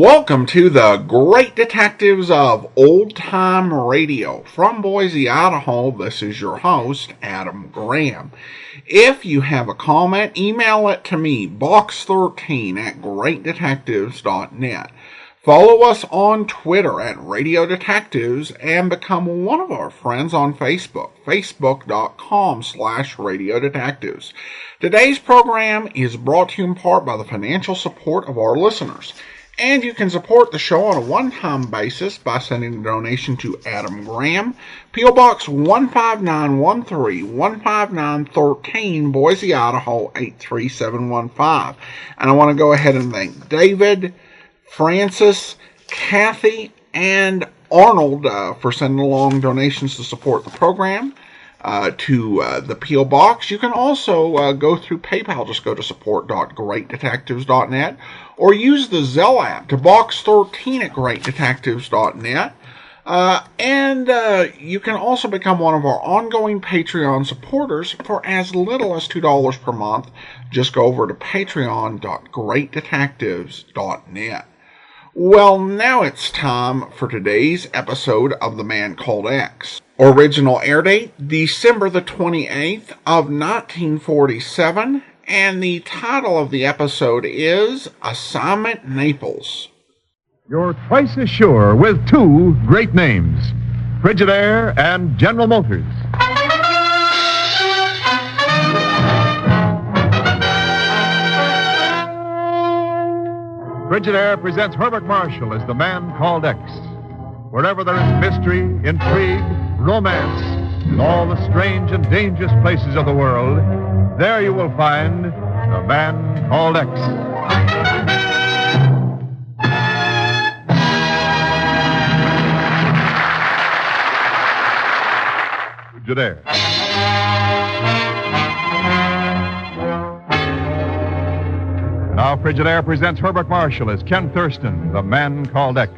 Welcome to the Great Detectives of Old Time Radio. From Boise, Idaho, this is your host, Adam Graham. If you have a comment, email it to me, box13@greatdetectives.net. Follow us on Twitter at Radio Detectives and become one of our friends on Facebook, facebook.com/Radio Detectives. Today's program is brought to you in part by the financial support of our listeners. And you can support the show on a one-time basis by sending a donation to Adam Graham, P.O. Box 15913, 15913, Boise, Idaho 83715. And I want to go ahead and thank David, Francis, Kathy, and Arnold for sending along donations to support the program. To the P.O. Box. You can also go through PayPal. Just go to support.greatdetectives.net or use the Zelle app to box13@greatdetectives.net. And you can also become one of our ongoing Patreon supporters for as little as $2 per month. Just go over to patreon.greatdetectives.net. Well, now it's time for today's episode of The Man Called X. Original air date, December the 28th of 1947, and the title of the episode is Assignment Naples. You're twice as sure with two great names, Frigidaire and General Motors. Frigidaire presents Herbert Marshall as The Man Called X. Wherever there is mystery, intrigue, romance, in all the strange and dangerous places of the world, there you will find The Man Called X. Frigidaire. Now Frigidaire presents Herbert Marshall as Ken Thurston, The Man Called X.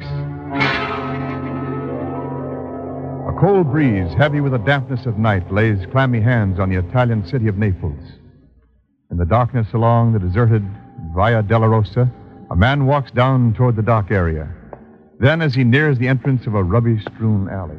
A cold breeze, heavy with the dampness of night, lays clammy hands on the Italian city of Naples. In the darkness along the deserted Via della Rosa, a man walks down toward the dock area. Then, as he nears the entrance of a rubbish-strewn alley...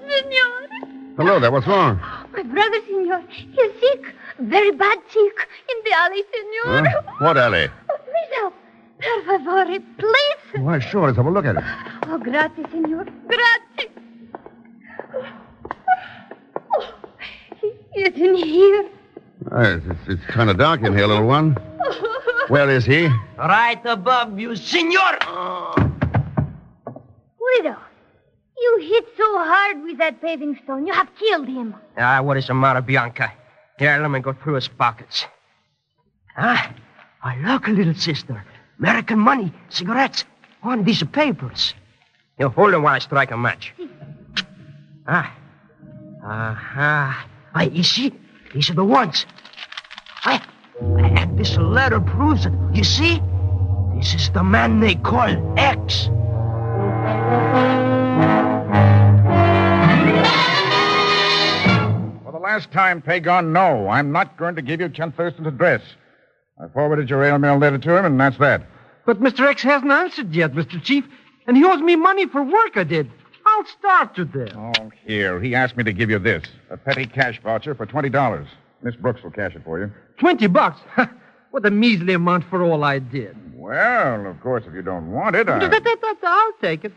Senor. Hello there, what's wrong? My brother, senor. He's sick. Very bad sick. In the alley, senor. Huh? What alley? Oh, please help. Per favore, please. Why, sure, let's have a look at it. Oh, grazie, senor. Grazie. Oh, he isn't here. It's kind of dark in here, little one. Where is he? Right above you, senor. Guido, you hit so hard with that paving stone. You have killed him. What is the matter, Bianca? Here, let me go through his pockets. Look, little sister. American money, cigarettes, one these papers. You hold them while I strike a match. You see? These are the ones. And this letter proves it. You see? This is the man they call X. For the last time, Pagon, no. I'm not going to give you Ken Thurston's address. I forwarded your airmail letter to him, and that's that. But Mr. X hasn't answered yet, Mr. Chief, and he owes me money for work I did. I'll start today. Oh, here. He asked me to give you this, a petty cash voucher for $20. Miss Brooks will cash it for you. $20? What a measly amount for all I did. Well, of course, if you don't want it, I'll take it.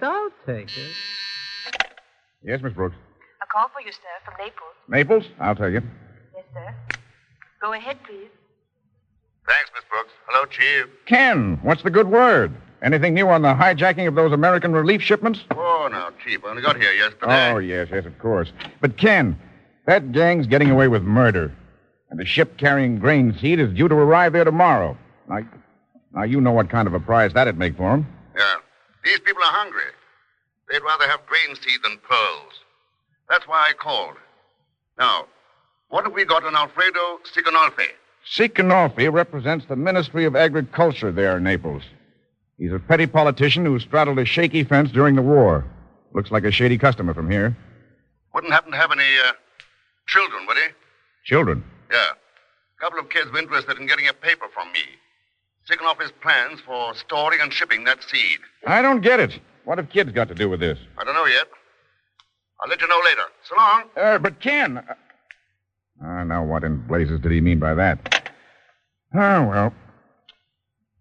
Yes, Miss Brooks. A call for you, sir, from Naples. Naples? I'll tell you. Yes, sir. Go ahead, please. Thanks, Miss Brooks. Hello, Chief. Ken, what's the good word? Anything new on the hijacking of those American relief shipments? Oh, now, Chief, I only got here yesterday. Oh, yes, of course. But, Ken, that gang's getting away with murder. And the ship carrying grain seed is due to arrive there tomorrow. Now, you know what kind of a prize that'd make for them. Yeah. These people are hungry. They'd rather have grain seed than pearls. That's why I called. Now, what have we got on Alfredo Sicanolfi? Sicanolfi represents the Ministry of Agriculture there in Naples. He's a petty politician who straddled a shaky fence during the war. Looks like a shady customer from here. Wouldn't happen to have any children, would he? Children? Yeah. A couple of kids were interested in getting a paper from me. Signal his plans for storing and shipping that seed. I don't get it. What have kids got to do with this? I don't know yet. I'll let you know later. So long. But Ken... now what in blazes did he mean by that? Oh, well.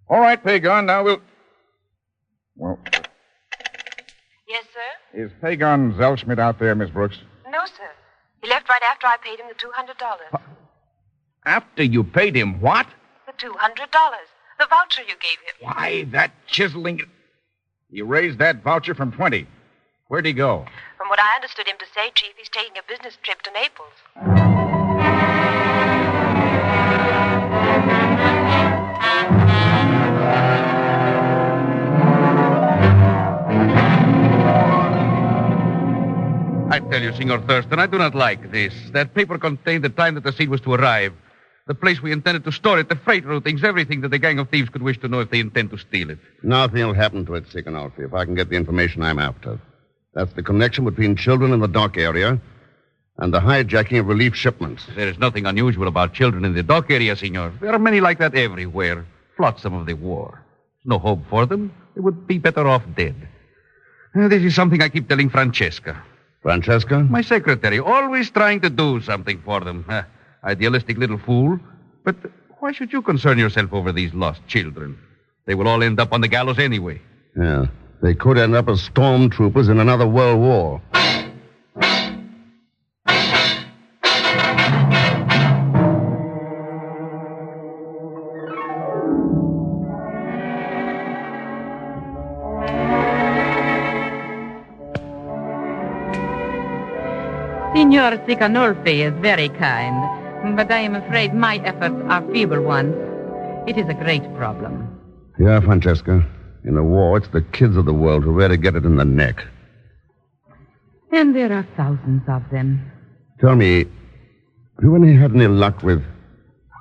All right, Pagon, now we'll... Well, Yes, sir? is Pagon Zellschmidt out there, Miss Brooks? No, sir. He left right after I paid him the $200. After you paid him what? The $200. The voucher you gave him. Why, that chiseling... He raised that voucher from 20. Where'd he go? From what I understood him to say, Chief, he's taking a business trip to Naples. I tell you, Senor Thurston, I do not like this. That paper contained the time that the seed was to arrive, the place we intended to store it, the freight routings, everything that the gang of thieves could wish to know if they intend to steal it. Nothing will happen to it, Sikanolfi, if I can get the information I'm after. That's the connection between children in the dock area and the hijacking of relief shipments. There is nothing unusual about children in the dock area, Senor. There are many like that everywhere. Flotsam of the war. No hope for them. They would be better off dead. This is something I keep telling Francesca. Francesca? My secretary, always trying to do something for them. Idealistic little fool. But why should you concern yourself over these lost children? They will all end up on the gallows anyway. Yeah. They could end up as stormtroopers in another world war. Signor Sicanolfi is very kind, but I am afraid my efforts are feeble ones. It is a great problem. Yeah, Francesca. In a war, it's the kids of the world who really get it in the neck. And there are thousands of them. Tell me, have you had any luck with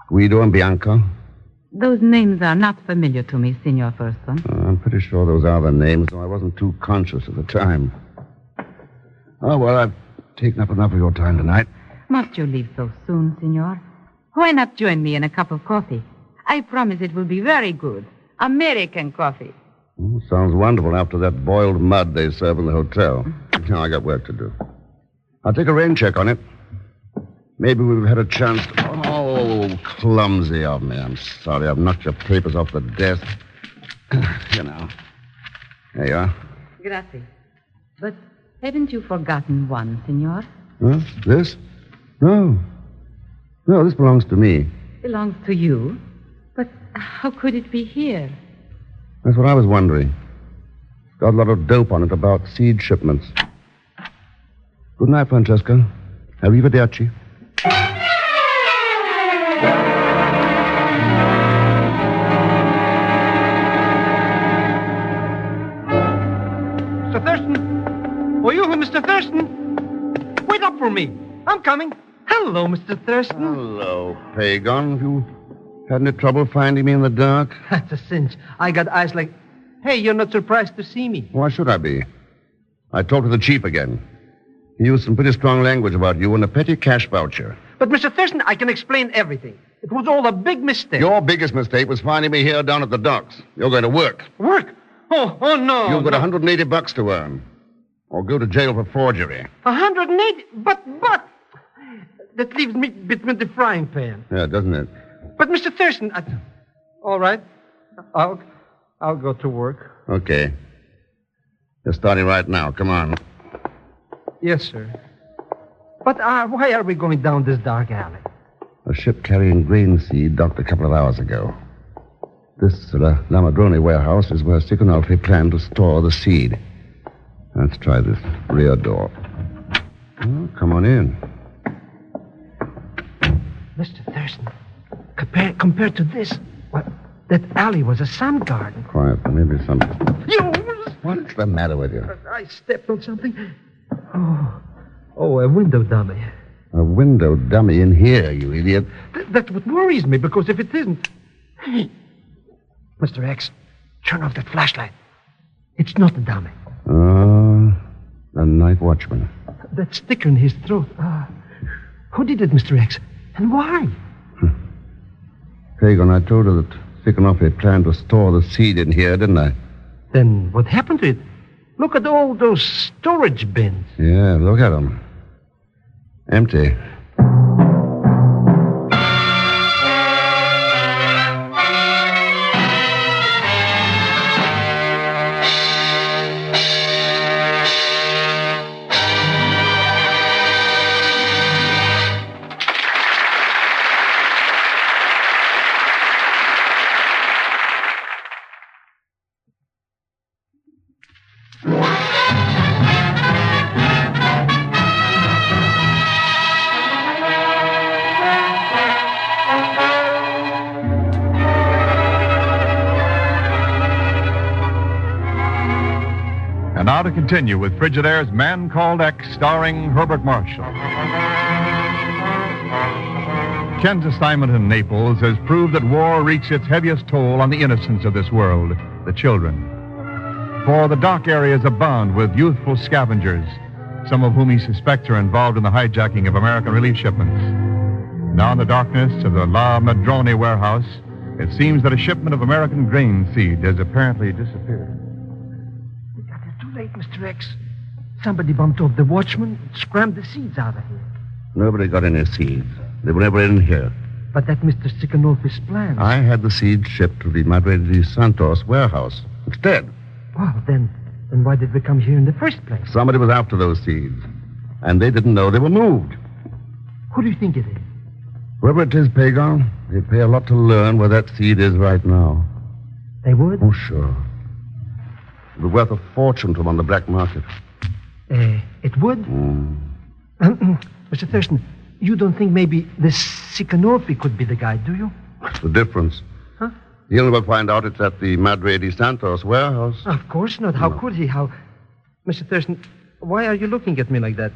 Guido and Bianca? Those names are not familiar to me, Signor Thurston. I'm pretty sure those are the names, though I wasn't too conscious at the time. Oh, well, I've taken up enough of your time tonight. Must you leave so soon, Signor? Why not join me in a cup of coffee? I promise it will be very good. American coffee. Oh, sounds wonderful after that boiled mud they serve in the hotel. Now I got work to do. I'll take a rain check on it. Maybe we've had a chance to... Oh, clumsy of me. I'm sorry. I've knocked your papers off the desk. You know. There you are. Grazie. But haven't you forgotten one, Signor? Huh? This? No. No, this belongs to me. Belongs to you? But how could it be here? That's what I was wondering. Got a lot of dope on it about seed shipments. Good night, Francesca. Arrivederci. Mr. Thurston? Oh, you, Mr. Thurston? Wait up for me. I'm coming. Hello, Mr. Thurston. Hello, Pagon. Have you had any trouble finding me in the dark? That's a cinch. I got eyes like... Hey, you're not surprised to see me. Why should I be? I talked to the chief again. He used some pretty strong language about you and a petty cash voucher. But, Mr. Thurston, I can explain everything. It was all a big mistake. Your biggest mistake was finding me here down at the docks. You're going to work. Work? Oh, no. You've got no. $180 to earn. Or go to jail for forgery. 180? But... That leaves me between the frying pan. Yeah, doesn't it? But, Mr. Thurston, all right. I'll go to work. Okay. You're starting right now. Come on. Yes, sir. But why are we going down this dark alley? A ship carrying grain seed docked a couple of hours ago. This Lamadrone warehouse is where Siconolfi planned to store the seed. Let's try this rear door. Oh, come on in. Mr. Thurston, compared to this, that alley was a sun garden. Quiet. There may be something. You... What's the matter with you? I stepped on something. Oh, a window dummy. A window dummy in here, you idiot. That's what worries me, because if it isn't... Hey, Mr. X, turn off that flashlight. It's not a dummy. The night watchman. That sticker in his throat. Who did it, Mr. X? And why? Pagan, I told her that Sikanoffi planned to store the seed in here, didn't I? Then what happened to it? Look at all those storage bins. Yeah, look at them. Empty. And now to continue with Frigidaire's Man Called X, starring Herbert Marshall. Ken's assignment in Naples has proved that war wreaks its heaviest toll on the innocents of this world, the children. For the dock areas abound with youthful scavengers, some of whom he suspects are involved in the hijacking of American relief shipments. Now in the darkness of the La Madrone warehouse, it seems that a shipment of American grain seed has apparently disappeared. Too late, Mr. X. Somebody bumped off the watchman and scrammed the seeds out of here. Nobody got any seeds. They were never in here. But that Mr. Sikanolfi's plan. I had the seeds shipped to the Madre de Santos warehouse instead. Well, then why did we come here in the first place? Somebody was after those seeds, and they didn't know they were moved. Who do you think it is? Whoever it is, Pagon, they'd pay a lot to learn where that seed is right now. They would? Oh, sure. It would be worth a fortune to them on the black market. It would? Mr. Thurston, you don't think maybe this Sikanolfi could be the guy, do you? What's the difference? Huh? He'll never find out it's at the Madre de Santos warehouse. Of course not. How could he? How... Mr. Thurston, why are you looking at me like that?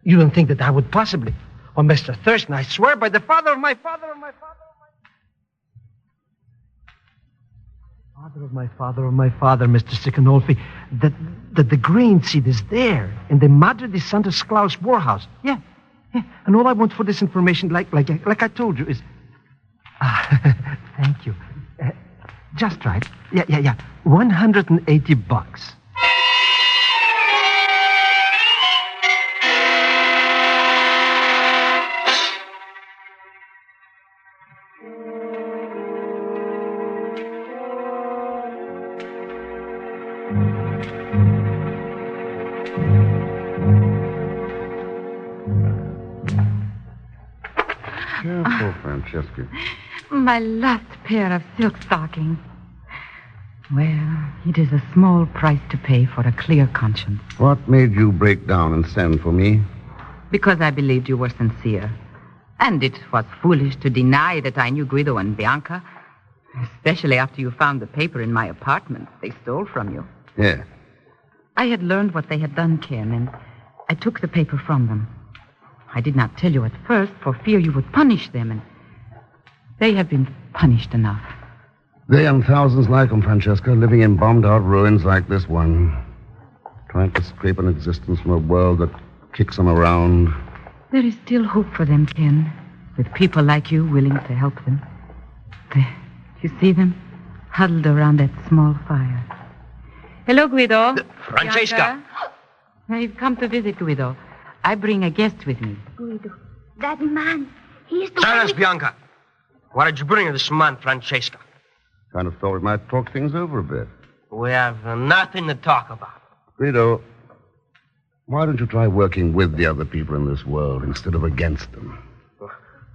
You don't think that I would possibly... Oh, Mr. Thurston, I swear by the father of my father of my father of my... Father of my father of my father, Mr. Sikanolfi, that the grain seed is there in the Madre de Santos Claus warehouse. Yeah. And all I want for this information, like I told you, is... thank you. Just right. Yeah. $180. Careful, Francesca. My last pair of silk stockings. Well, it is a small price to pay for a clear conscience. What made you break down and send for me? Because I believed you were sincere. And it was foolish to deny that I knew Guido and Bianca. Especially after you found the paper in my apartment they stole from you. Yeah. I had learned what they had done, Ken, and I took the paper from them. I did not tell you at first for fear you would punish them, and they have been punished enough. They and thousands like them, Francesca, living in bombed-out ruins like this one. Trying to scrape an existence from a world that kicks them around. There is still hope for them, Ken, with people like you willing to help them. There, you see them? Huddled around that small fire. Hello, Guido. Francesca. I've come to visit Guido. I bring a guest with me. Guido, that man, he's the Silence, one... Bianca. Why did you bring this man, Francesca? Kind of thought we might talk things over a bit. We have nothing to talk about. Guido, why don't you try working with the other people in this world instead of against them?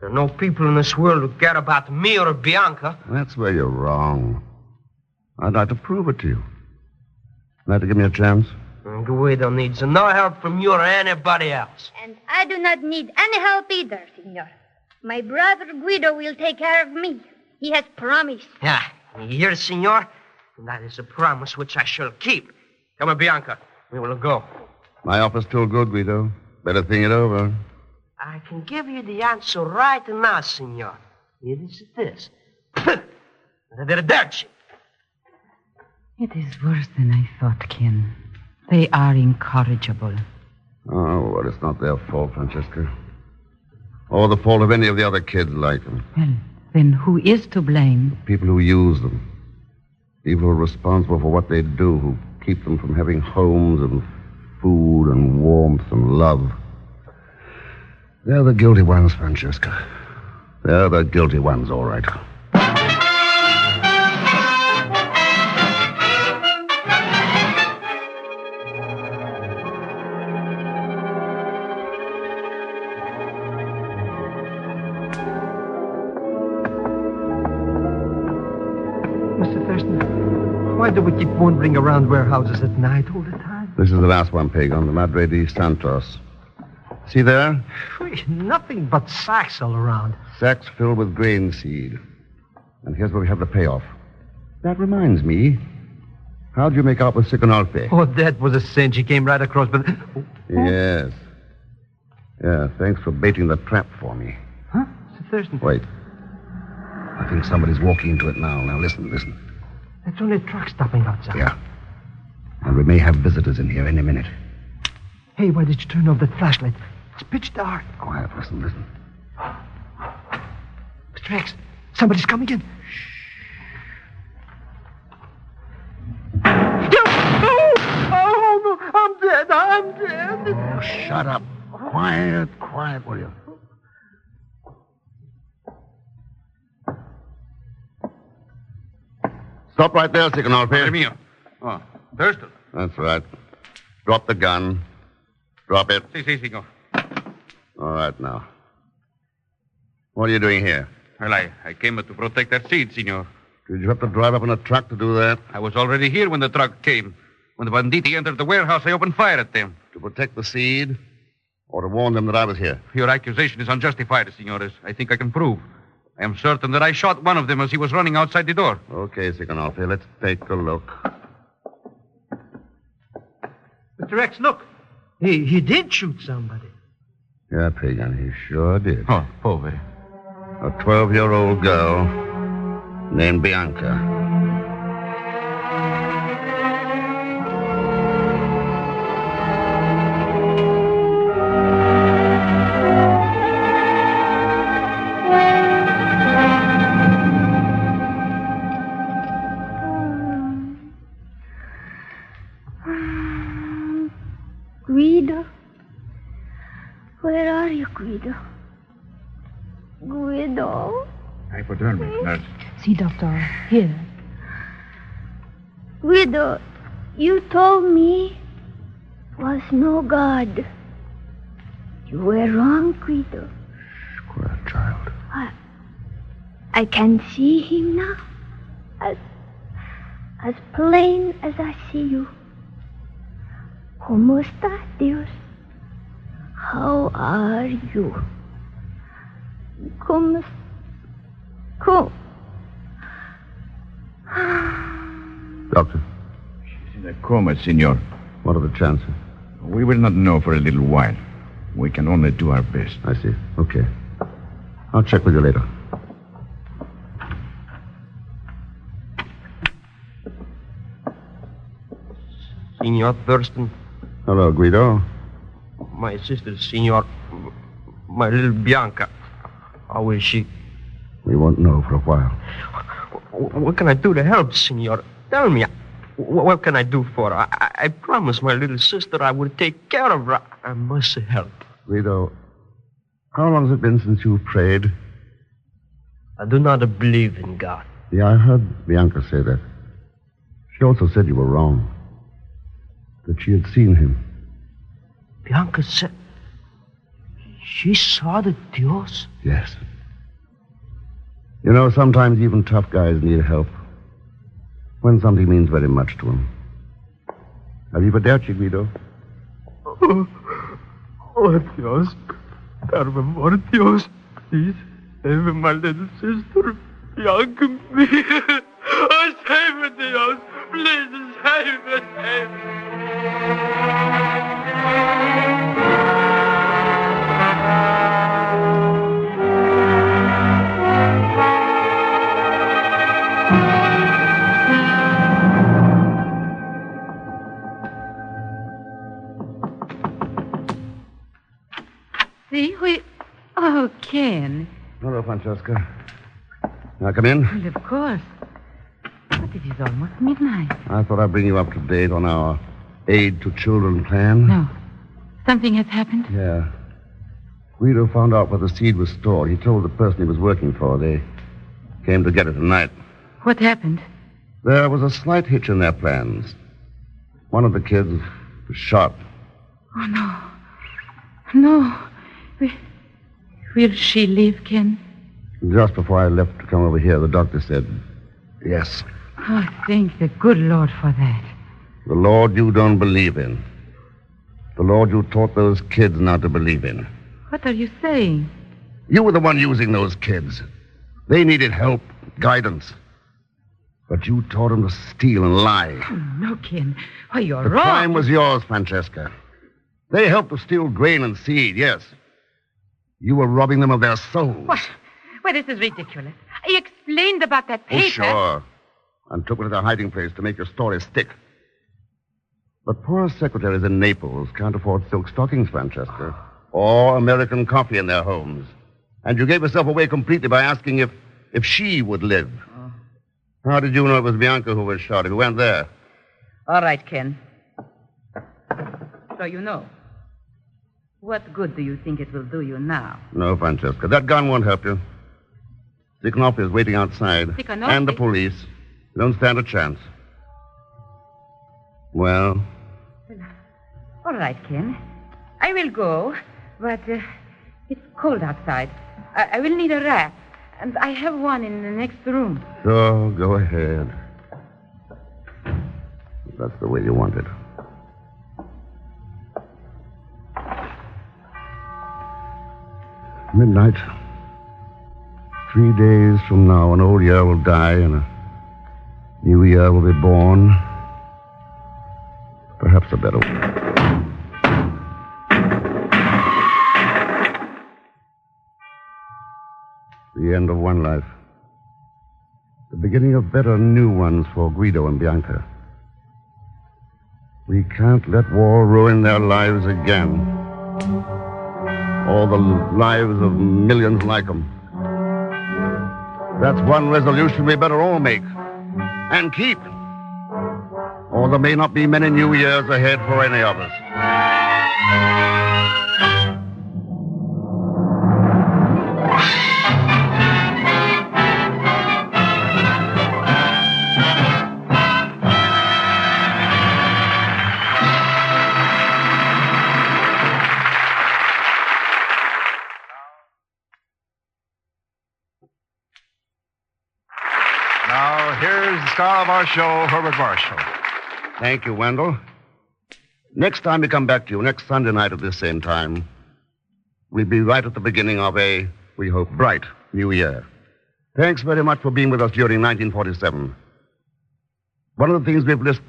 There are no people in this world who care about me or Bianca. That's where you're wrong. I'd like to prove it to you. Like to give me a chance? Guido needs no help from you or anybody else. And I do not need any help either, Signor. My brother Guido will take care of me. He has promised. Yeah, here, Signor. And that is a promise which I shall keep. Come on, Bianca. We will go. My offer's still good, Guido. Better think it over. I can give you the answer right now, Signor. It is this. Arrivederci. It is worse than I thought, Ken. They are incorrigible. Oh, well, it's not their fault, Francesca. Or the fault of any of the other kids like them. Well, Then who is to blame? People who use them. People who are responsible for what they do, who keep them from having homes and food and warmth and love. They're the guilty ones, Francesca. They're the guilty ones, all right. Mr. Thurston, why do we keep wandering around warehouses at night all the time? This is the last one, Pig, on the Madre de Santos. See there? Nothing but sacks all around. Sacks filled with grain seed. And here's where we have the payoff. That reminds me. How'd you make out with Siconolfi? Oh, that was a cinch. He came right across, but... Yes. Yeah, thanks for baiting the trap for me. Huh? Mr. Thurston? Wait. I think somebody's walking into it now. Now, listen. That's only a truck stopping outside. Yeah. And we may have visitors in here any minute. Hey, why did you turn off that flashlight? It's pitch dark. Quiet, listen. Mr. X, somebody's coming in. Oh, no, I'm dead. Oh, shut up. Quiet, will you? Stop right there, Siconolfi. Padre mio. Oh, Thurston. That's right. Drop the gun. Drop it. Si, signor. All right, now. What are you doing here? Well, I came to protect that seed, signor. Did you have to drive up in a truck to do that? I was already here when the truck came. When the banditti entered the warehouse, I opened fire at them. To protect the seed? Or to warn them that I was here? Your accusation is unjustified, signores. I think I can prove. I am certain that I shot one of them as he was running outside the door. Okay, Siconolfi, let's take a look. Mr. X, look. He did shoot somebody. Yeah, Pagan, he sure did. Oh, pobre. A 12-year-old girl named Bianca. Guido? Where are you, Guido? Guido? Hypodermic, nurse. See, doctor, here. Guido, you told me was no God. You were wrong, Guido. Quiet, child. I can see him now. As plain as I see you. ¿Cómo está, Dios? How are you? ¿Cómo? Doctor? She's in a coma, senor. What are the chances? We will not know for a little while. We can only do our best. I see. Okay. I'll check with you later. Senor Thurston. Hello, Guido. My sister, Senor. My little Bianca. How is she? We won't know for a while. What can I do to help, Senor? Tell me. What can I do for her? I promised my little sister I would take care of her. I must help. Guido, how long has it been since you prayed? I do not believe in God. Yeah, I heard Bianca say that. She also said you were wrong. That she had seen him. Bianca said she saw the Dios? Yes. You know, sometimes even tough guys need help. When something means very much to them. Arrivederci, Guido. Oh, Dios. Per favor, Dios. Please, save my little sister, Bianca. Oh, save me, Dios. Please, save me, save me. See, we... Oh, Ken. Hello, Francesca. Can I come in? Well, of course. But it is almost midnight. I thought I'd bring you up to date on our Aid to Children plan. No. Something has happened? Yeah. Guido found out where the seed was stored. He told the person he was working for. They came to get it tonight. What happened? There was a slight hitch in their plans. One of the kids was shot. Oh, no. No. Will she live, Ken? Just before I left to come over here, the doctor said, yes. Oh, thank the good Lord for that. The Lord you don't believe in. The Lord you taught those kids not to believe in. What are you saying? You were the one using those kids. They needed help, guidance. But you taught them to steal and lie. Oh, no, Ken. Why, you're The wrong. crime was yours, Francesca. They helped to steal grain and seed, yes. You were robbing them of their souls. What? Why, this is ridiculous. I explained about that paper. Oh, sure. And took it to their hiding place to make your story stick. But poor secretaries in Naples can't afford silk stockings, Francesca, or American coffee in their homes. And you gave yourself away completely by asking if she would live. How did you know it was Bianca who was shot if you went there? All right, Ken. So you know. What good do you think it will do you now? No, Francesca. That gun won't help you. Sikanolfi is waiting outside. Sikanolfi? And the police. You don't stand a chance. Well? All right, Ken. I will go, but it's cold outside. I will need a wrap, and I have one in the next room. Sure, go ahead. That's the way you want it. Midnight. 3 days from now, an old year will die and a new year will be born. Perhaps a better one. The end of one life. The beginning of better new ones for Guido and Bianca. We can't let war ruin their lives again. Or the lives of millions like them. That's one resolution we better all make. And keep. Or there may not be many new years ahead for any of us. Now, here's the star of our show, Herbert Marshall. Thank you, Wendell. Next time we come back to you, next Sunday night at this same time, we'll be right at the beginning of a, we hope, bright new year. Thanks very much for being with us during 1947. One of the things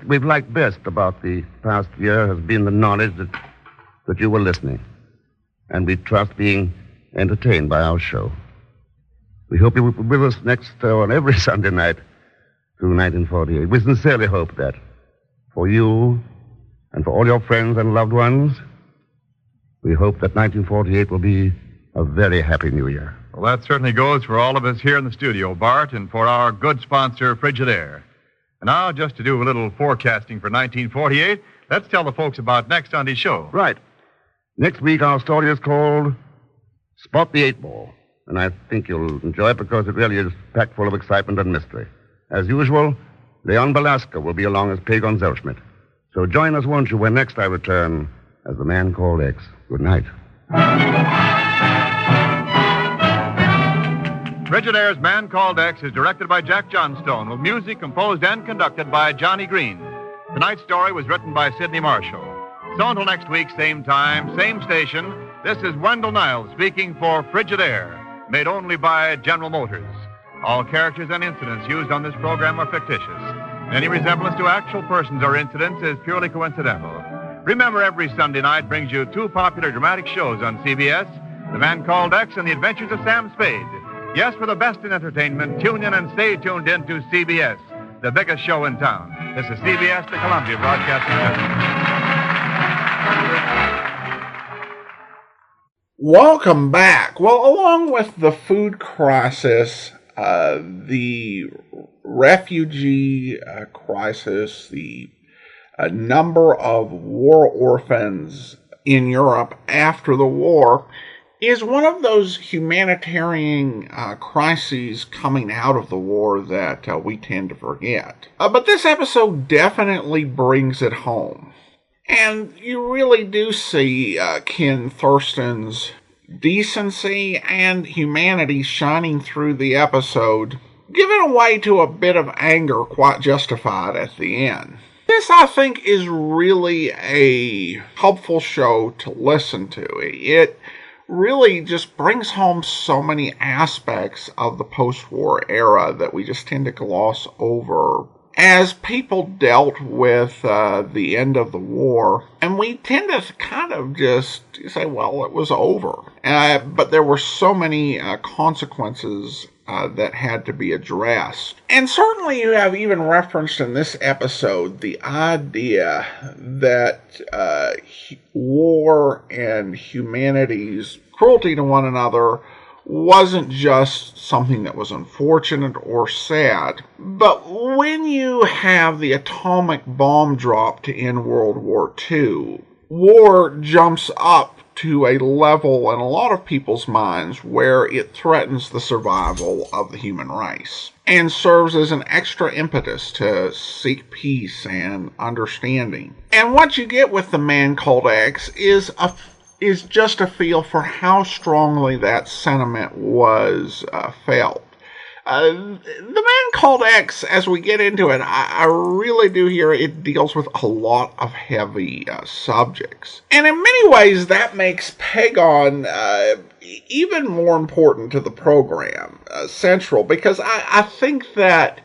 we've liked best about the past year has been the knowledge that you were listening. And we trust being entertained by our show. We hope you will be with us next on every Sunday night through 1948. We sincerely hope that for you and for all your friends and loved ones, we hope that 1948 will be a very happy new year. Well, that certainly goes for all of us here in the studio, Bart, and for our good sponsor, Frigidaire. And now, just to do a little forecasting for 1948, let's tell the folks about next Sunday's show. Right. Next week, our story is called Spot the Eight Ball. And I think you'll enjoy it because it really is packed full of excitement and mystery. As usual, Leon Belasco will be along as Pagon Zellschmidt. So join us, won't you, when next I return as the Man Called X. Good night. Frigidaire's Man Called X is directed by Jack Johnstone, with music composed and conducted by Johnny Green. Tonight's story was written by Sidney Marshall. So until next week, same time, same station, this is Wendell Niles speaking for Frigidaire, made only by General Motors. All characters and incidents used on this program are fictitious. Any resemblance to actual persons or incidents is purely coincidental. Remember, every Sunday night brings you two popular dramatic shows on CBS, The Man Called X and The Adventures of Sam Spade. Yes, for the best in entertainment, tune in and stay tuned in to CBS, the biggest show in town. This is CBS, the Columbia Broadcasting System. Welcome back. Well, along with the food crisis the refugee crisis, the number of war orphans in Europe after the war, is one of those humanitarian crises coming out of the war that we tend to forget. But this episode definitely brings it home. And you really do see Ken Thurston's decency and humanity shining through the episode, giving way to a bit of anger quite justified at the end. This, I think, is really a helpful show to listen to. It really just brings home so many aspects of the post-war era that we just tend to gloss over as people dealt with the end of the war, and we tend to kind of just say, well, it was over. But there were so many consequences that had to be addressed. And certainly you have even referenced in this episode the idea that war and humanity's cruelty to one another wasn't just something that was unfortunate or sad, but when you have the atomic bomb drop to end World War II, war jumps up to a level in a lot of people's minds where it threatens the survival of the human race and serves as an extra impetus to seek peace and understanding. And what you get with The Man Called X is just a feel for how strongly that sentiment was felt. The Man Called X, as we get into it, I really do hear it deals with a lot of heavy subjects. And in many ways, that makes Pagon even more important to the program, central, because I think that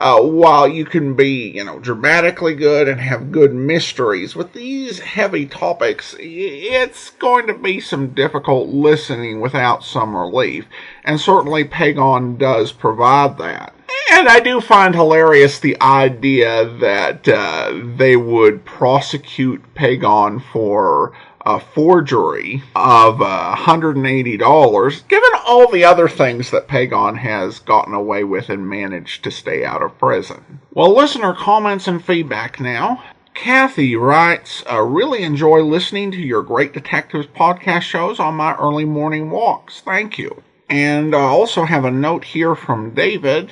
while you can be, dramatically good and have good mysteries, with these heavy topics, it's going to be some difficult listening without some relief. And certainly Pagon does provide that. And I do find hilarious the idea that they would prosecute Pagon for a forgery of $180, given all the other things that Pagon has gotten away with and managed to stay out of prison. Well, listener comments and feedback now. Kathy writes, really enjoy listening to your Great Detectives podcast shows on my early morning walks. Thank you. And I also have a note here from David.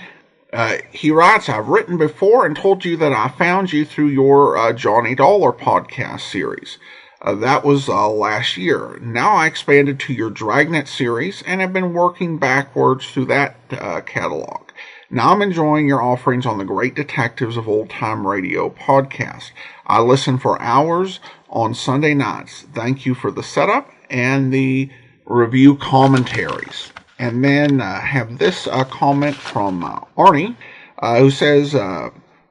He writes, I've written before and told you that I found you through your Johnny Dollar podcast series. That was last year. Now I expanded to your Dragnet series and have been working backwards through that catalog. Now I'm enjoying your offerings on the Great Detectives of Old Time Radio podcast. I listen for hours on Sunday nights. Thank you for the setup and the review commentaries. And then have this comment from Arnie, who says,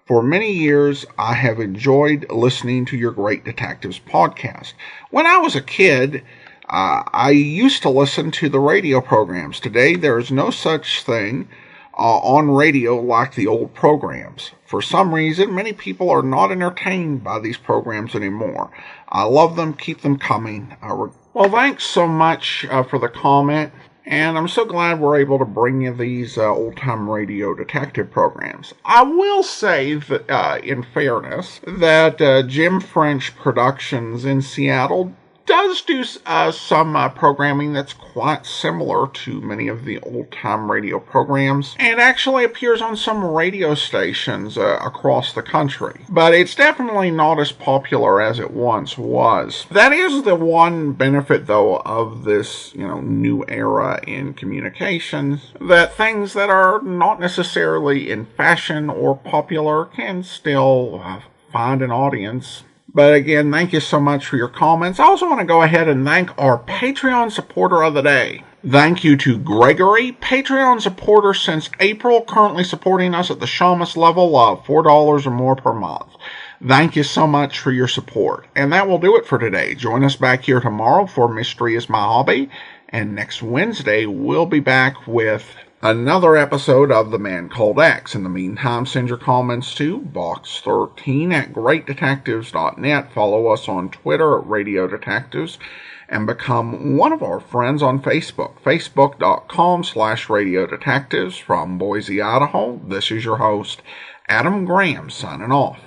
for many years, I have enjoyed listening to your Great Detectives podcast. When I was a kid, I used to listen to the radio programs. Today, there is no such thing on radio like the old programs. For some reason, many people are not entertained by these programs anymore. I love them. Keep them coming. Well, thanks so much for the comment. And I'm so glad we're able to bring you these old-time radio detective programs. I will say that, in fairness, that Jim French Productions in Seattle does do some programming that's quite similar to many of the old-time radio programs, and actually appears on some radio stations across the country. But it's definitely not as popular as it once was. That is the one benefit, though, of this, new era in communications, that things that are not necessarily in fashion or popular can still find an audience. But again, thank you so much for your comments. I also want to go ahead and thank our Patreon supporter of the day. Thank you to Gregory, Patreon supporter since April, currently supporting us at the Shamus level of $4 or more per month. Thank you so much for your support. And that will do it for today. Join us back here tomorrow for Mystery is My Hobby. And next Wednesday, we'll be back with another episode of The Man Called X. In the meantime, send your comments to box13 at greatdetectives.net. Follow us on Twitter at Radio Detectives, and become one of our friends on Facebook, facebook.com/Radio Detectives. From Boise, Idaho, this is your host, Adam Graham, signing off.